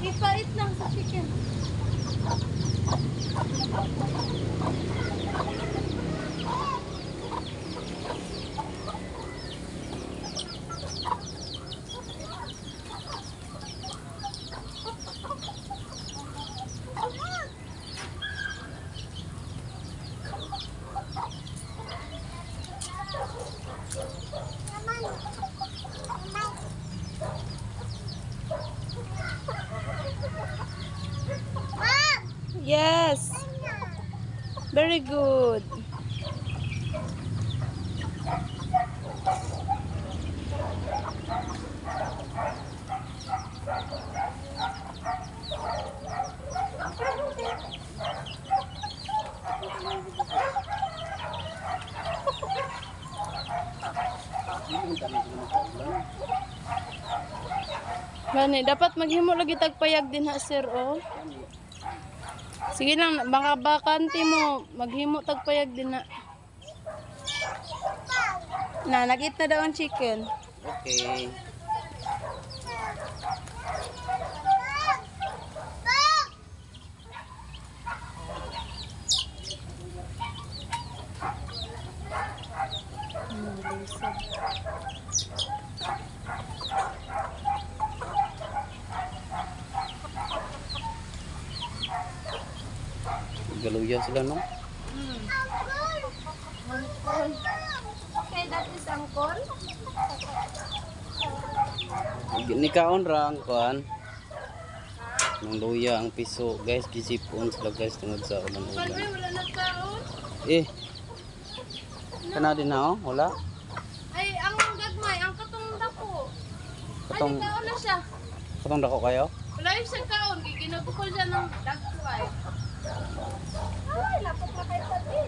Ipait lang sa chicken. Yes. Very good. Gani, dapat maghimo lagi tagpayag din ha, sir, oh. Sige lang, baka bakante mo, maghimo tagpayag din na. Na, nakita daw ang chicken. Okay. Galuya sila, no? Angkol. Okay, that is angkol. Nikaon ra ang kuan. Nang luya ang piso, guys, gisipon sila guys tungod sa ulan-ulan. Wala na kaon. Eh. Kana din na, oh, wala. Ay, ang gagmay, ang katong dako. Katong Ay, kaon na siya. katong dako kayo. Wala yung sa kaon, ginabukol siya ng dagko ay. Ay, lapot na kayo pati.